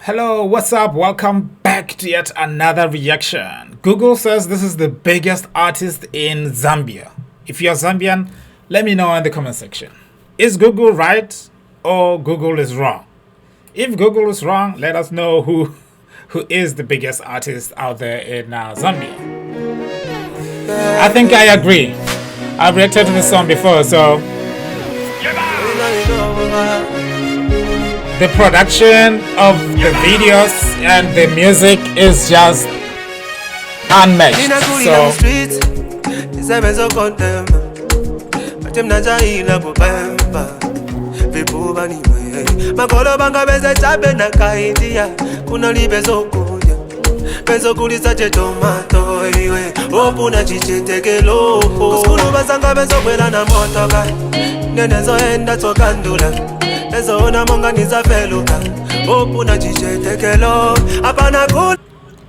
Hello, what's up? Welcome back to yet another reaction. Google says this is the biggest artist in Zambia. If you're Zambian, let me know in the comment section. Is Google right or Google is wrong? If Google is wrong, let us know who is the biggest artist out there in Zambia. I think I agree. I've reacted to this song before, so the production of the videos and the music is just unmatched. So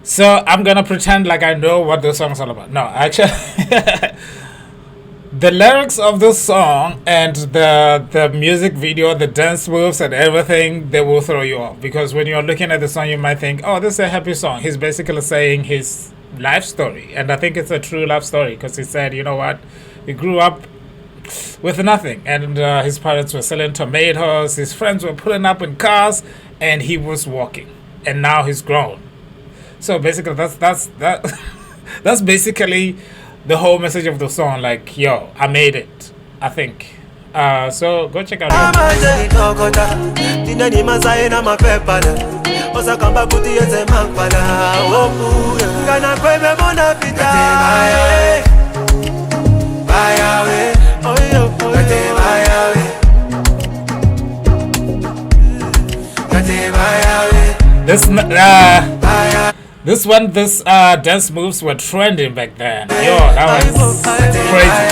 so I'm gonna pretend like I know what the song's all about. No, actually the lyrics of the song and the music video, the dance moves and everything, they will throw you off, because when you're looking at the song you might think, oh, this is a happy song. He's basically saying his life story, and I think it's a true life story, because he said, you know what, he grew up with nothing, and his parents were selling tomatoes, his friends were pulling up in cars, and he was walking, and now he's grown. So basically that's basically the whole message of the song. Like, yo, I made it, I think. So go check out this dance moves were trending back then. Yo, that was crazy.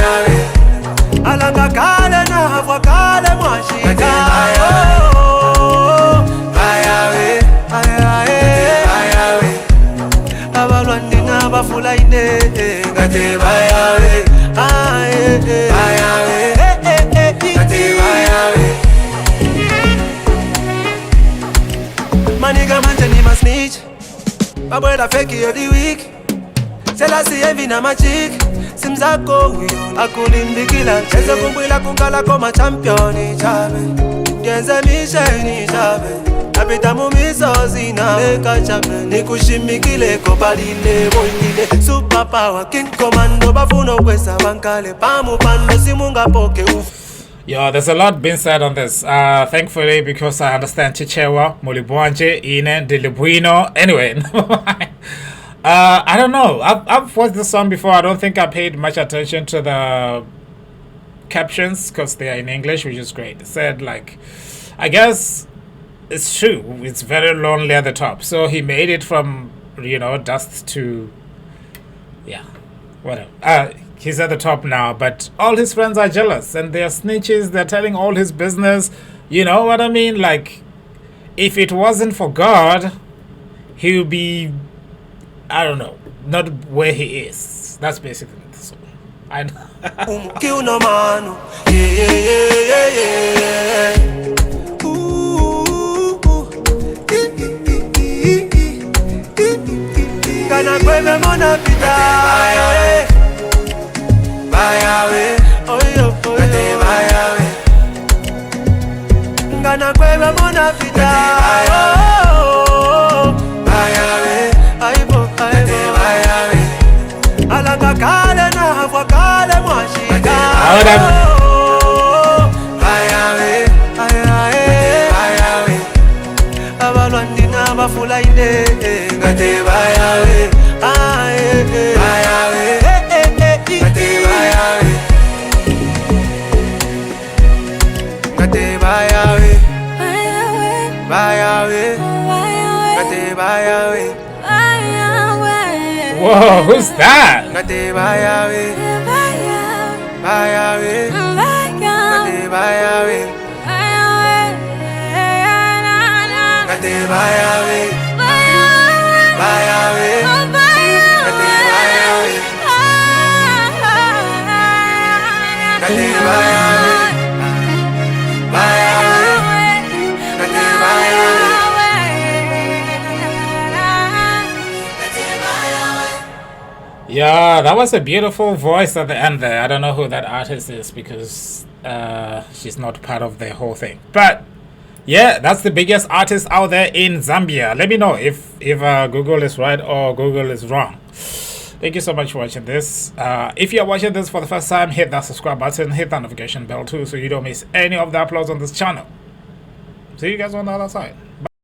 Maniga manje ma snitch, babwela fake every week. Selasi heavy na magic, simzako akulimbikila. Cheze kumbwila kungala koma championi chabe, yenze misheni chabe. Napita mumisozi na leka chabe, nikushimikile kobalile boindile. Super power, king commando, bafuno kwesa bankale. Pamu pando simunga poke ufu. Yo, there's a lot being said on this. Thankfully, because I understand Chichewa, Mulibwanje, Ine, Dilibuino. Anyway, I don't know. I've watched this song before. I don't think I paid much attention to the captions because they are in English, which is great. It said, like, I guess it's true. It's very lonely at the top. So he made it from, dust to, yeah, whatever. He's at the top now, but all his friends are jealous and they're snitches. They're telling all his business. You know what I mean? Like, if it wasn't for God, he would be, I don't know, not where he is. That's basically the song. I know. Kill no man. Kana kweme mona pita. Yaweh, oh yo, Yaweh. Ngana kwebe mona pita. Yaweh, aibo, Yaweh. Alanga kale na hafwa kale mwashika. Yaweh, Yaweh. Abalwandi na bafula ine, ngate Yaweh. Yaweh. Whoa, who's that? Yeah, that was a beautiful voice at the end there. I don't know who that artist is because she's not part of the whole thing. But yeah, that's the biggest artist out there in Zambia. Let me know if Google is right or Google is wrong. Thank you so much for watching this. If you're watching this for the first time, hit that subscribe button, hit that notification bell too so you don't miss any of the uploads on this channel. See you guys on the other side.